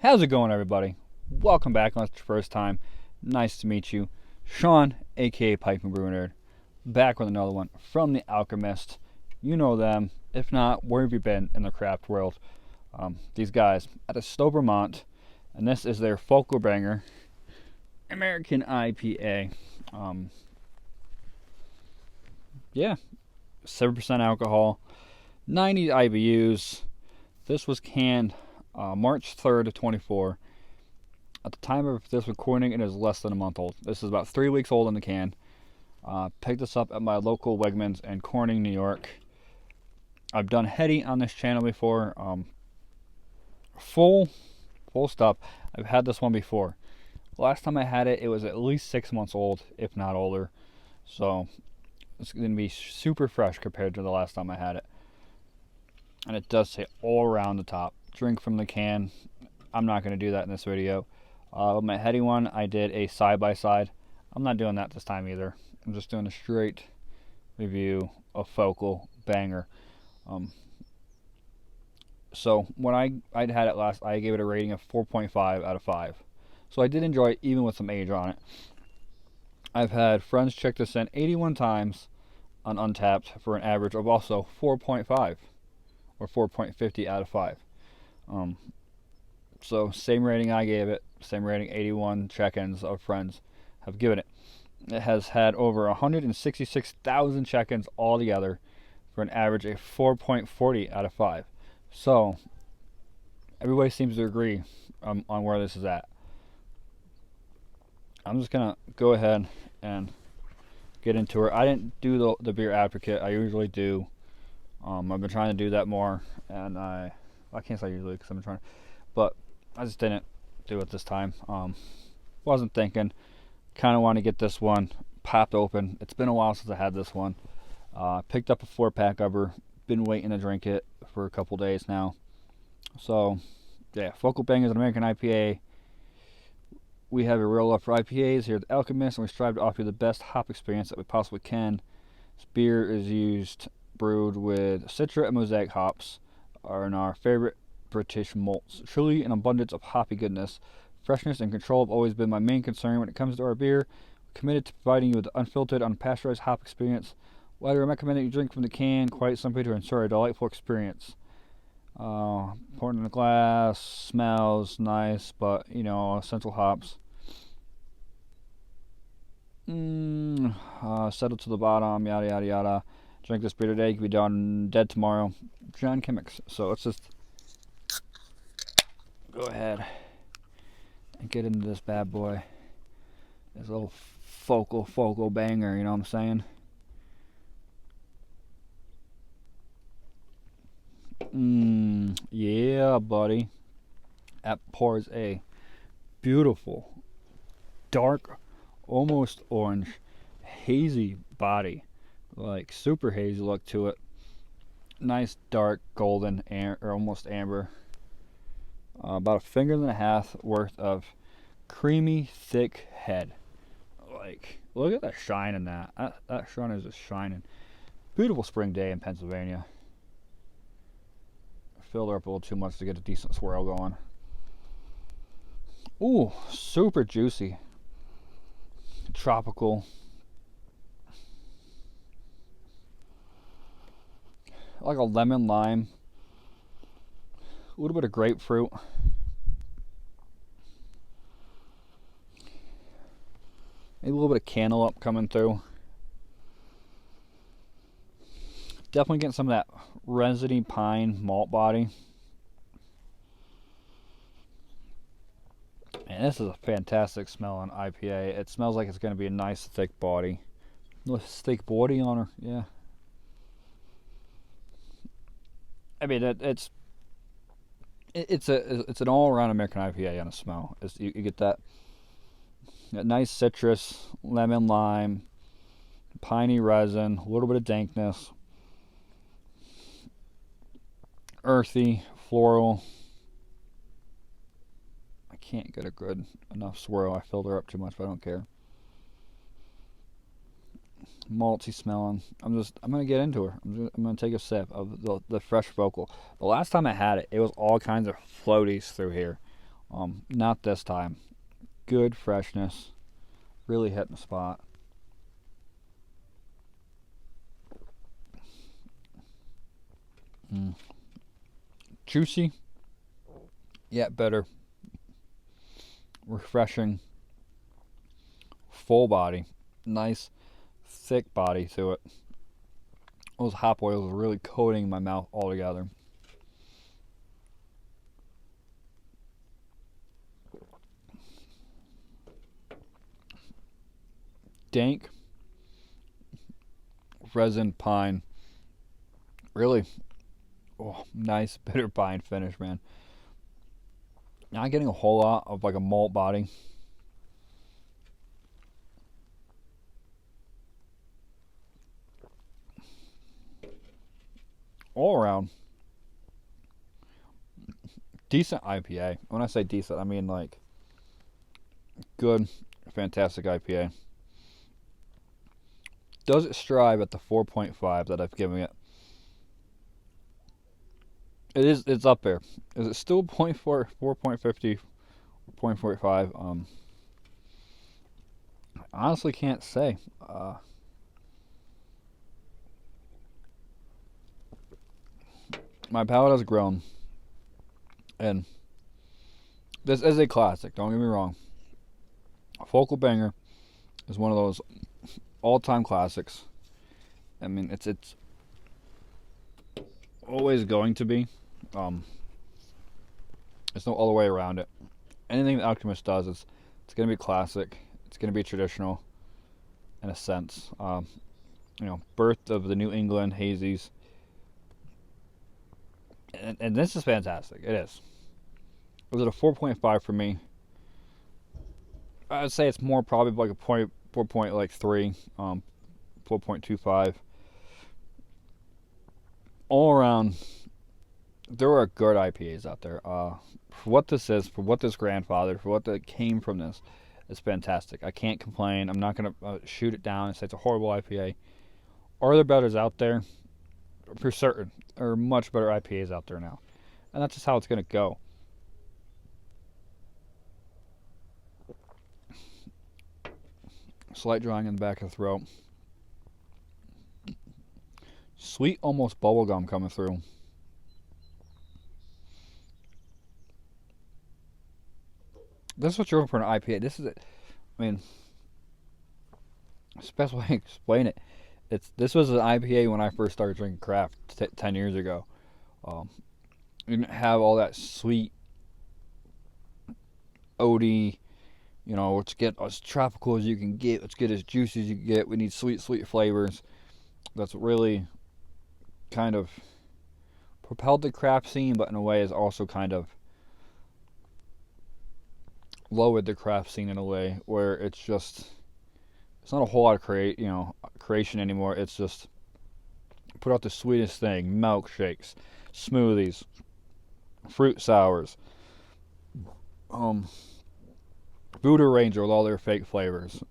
How's it going, everybody? Welcome back. Unless it's your first time, nice to meet you. Sean, aka Pipe and Brew Nerd, back with another one from the Alchemist. You know them. If not, where have you been in the craft world? These guys out of Stowe, Vermont, and this is their Focal Banger American IPA. Yeah, 7% alcohol, 90 IBUs. This was canned March 3rd of 24. At the time of this recording, it is less than a month old. This is about 3 weeks old in the can. Picked this up at my local Wegmans in Corning, New York. I've done heady on this channel before. Full stop. I've had this one before. Last time I had it, it was at least 6 months old, if not older. So it's going to be super fresh compared to the last time I had it. And it does say all around the top, drink from the can. I'm not going to do that in this video. With my heady one, I did a side-by-side. I'm not doing that this time either. I'm just doing a straight review of Focal Banger. So when I'd had it last, I gave it a rating of 4.5 out of 5. So I did enjoy it, even with some age on it. I've had friends check this in 81 times on Untappd for an average of also 4.5 or 4.50 out of 5. So same rating I gave it, same rating 81 check-ins of friends have given it. It has had over 166,000 check-ins altogether for an average of 4.40 out of 5. So everybody seems to agree on where this is at. I'm just gonna go ahead and get into it. I didn't do the beer advocate. I usually do. I've been trying to do that more, and I can't say usually because I've been trying, but I just didn't do it this time. Wasn't thinking. Kind of want to get this one popped open. It's been a while since I had this one. Picked up a 4-pack of her. Been waiting to drink it for a couple days now. So, yeah, Focal Banger is an American IPA. We have a real love for IPAs here at the Alchemist, and we strive to offer you the best hop experience that we possibly can. This beer is brewed with Citra and Mosaic hops, are in our favorite British malts. Truly an abundance of hoppy goodness. Freshness and control have always been my main concern when it comes to our beer. We're committed to providing you with an unfiltered, unpasteurized hop experience. While I recommend that you drink from the can, quite simply to ensure a delightful experience. Poured in a glass, smells nice, but essential hops. Settled to the bottom, yada yada yada. Drink this beer today, could be done dead tomorrow. John Kimmicks. So let's just go ahead and get into this bad boy. This little focal banger, you know what I'm saying? Yeah, buddy. That pours a beautiful, dark, almost orange, hazy body. Like super hazy look to it. Nice dark golden or almost amber. About a finger and a half worth of creamy thick head. Like, look at that shine in that. That shine is just shining. Beautiful spring day in Pennsylvania. Filled her up a little too much to get a decent swirl going. Ooh, super juicy. Tropical. Like a lemon lime. A little bit of grapefruit. Maybe a little bit of cantaloupe coming through. Definitely getting some of that resiny pine malt body. And this is a fantastic smell on IPA. It smells like it's going to be a nice thick body. Nice thick body on her, yeah. I mean, it's an all-around American IPA on a smell. You get that nice citrus, lemon, lime, piney resin, a little bit of dankness, earthy, floral. I can't get a good enough swirl. I filled her up too much, but I don't care. malty smelling. I'm gonna get into her. I'm gonna take a sip of the fresh Focal. The last time I had it, it was all kinds of floaties through here, Not this time. Good freshness. Really hitting the spot. Juicy, yet better. Refreshing. Full body. Nice, thick body to it. Those hop oils are really coating my mouth all together. Dank, resin, pine. Really, nice bitter pine finish, man. Not getting a whole lot of like a malt body. All around, decent IPA. When I say decent, I mean like good, fantastic IPA. Does it strive at the 4.5 that I've given it? It's up there. Is it still 0.4, 4.50, 0.45? I honestly can't say. My palate has grown, and this is a classic. Don't get me wrong. Focal Banger is one of those all-time classics. I mean, it's always going to be. There's no other way around it. Anything that Alchemist does is it's going to be classic. It's going to be traditional, in a sense. Birth of the New England hazies, and this is fantastic. It is. Was it a 4.5 for me? I'd say it's more probably like a 4.3, 4.25. All around, there are good IPAs out there. For what this is, for what this grandfathered, for what that came from this, it's fantastic. I can't complain. I'm not going to shoot it down and say it's a horrible IPA. Are there betters out there? For certain. There are much better IPAs out there now. And that's just how it's going to go. Slight drying in the back of the throat. Sweet, almost bubblegum coming through. This is what you're looking for in an IPA. This is it. I mean, the best way to explain it. This was an IPA when I first started drinking craft 10 years ago. You didn't have all that sweet, oaty, let's get as tropical as you can get. Let's get as juicy as you can get. We need sweet, sweet flavors. That's really kind of propelled the craft scene, but in a way has also kind of lowered the craft scene in a way where it's not a whole lot of creation anymore. It's just put out the sweetest thing: milkshakes, smoothies, fruit sours, Voodoo Ranger with all their fake flavors.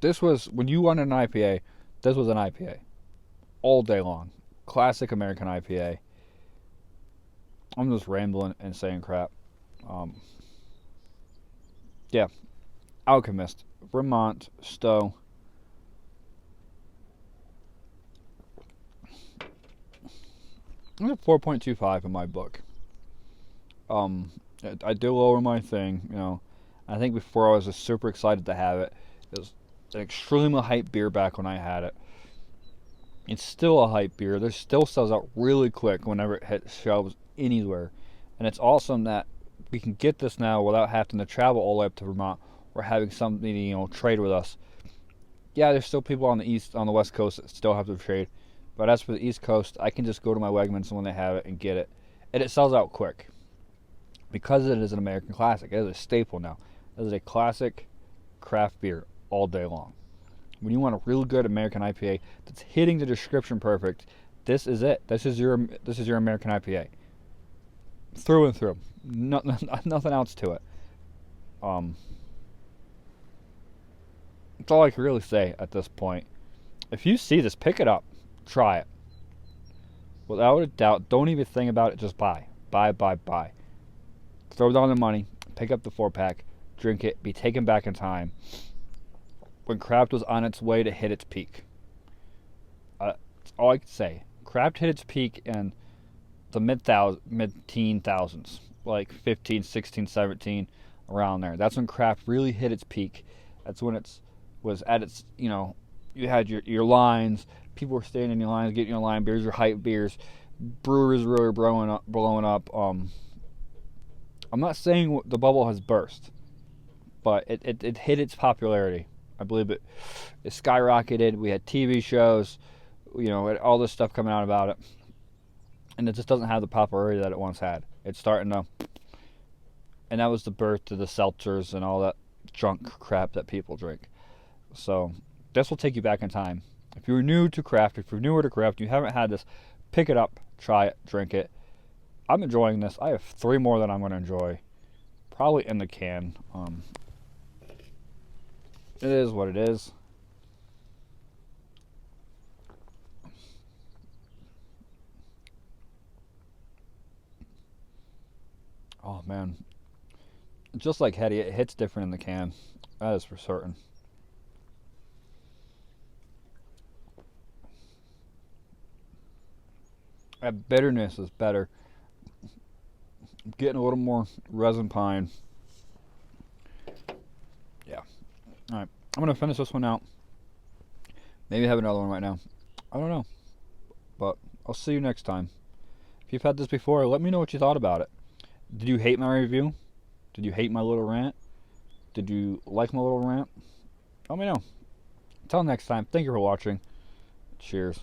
This was, when you wanted an IPA, this was an IPA all day long. Classic American IPA. I'm just rambling and saying crap. Yeah, Alchemist, Vermont, Stowe. It's a 4.25 in my book. I do lower my thing, I think before I was just super excited to have it. It was an extremely hype beer back when I had it. It's still a hype beer. This still sells out really quick whenever it hits shelves anywhere. And it's awesome that we can get this now without having to travel all the way up to Vermont or having somebody, trade with us. Yeah, there's still people on the West Coast that still have to trade. But as for the East Coast, I can just go to my Wegmans when they have it and get it. And it sells out quick. Because it is an American classic. It is a staple now. It is a classic craft beer all day long. When you want a really good American IPA that's hitting the description perfect, this is it. This is your American IPA. Through and through. Nothing else to it. That's all I can really say at this point. If you see this, pick it up. Try it. Without a doubt, don't even think about it. Just buy. Buy. throw down the money, pick up the 4-pack, drink it, be taken back in time when craft was on its way to hit its peak. That's all I can say. Craft hit its peak in the mid-teen thousands, like 15, 16, 17, around there. That's when craft really hit its peak. That's when it was at its, you had your lines. People were staying in your lines, getting your line beers, your hype beers. Brewers really blowing up. I'm not saying the bubble has burst, but it hit its popularity. I believe it skyrocketed. We had TV shows, all this stuff coming out about it, and it just doesn't have the popularity that it once had. It's starting to, and that was the birth of the seltzers and all that junk crap that people drink. So this will take you back in time. If you're new to craft, if you're newer to craft, you haven't had this, pick it up, try it, drink it. I'm enjoying this. I have 3 more that I'm going to enjoy, probably in the can. It is what it is. Oh man, just like Hetty, it hits different in the can. That is for certain. That bitterness is better. I'm getting a little more resin pine. Yeah. All right. I'm going to finish this one out. Maybe have another one right now. I don't know. But I'll see you next time. If you've had this before, let me know what you thought about it. Did you hate my review? Did you hate my little rant? Did you like my little rant? Let me know. Until next time, thank you for watching. Cheers.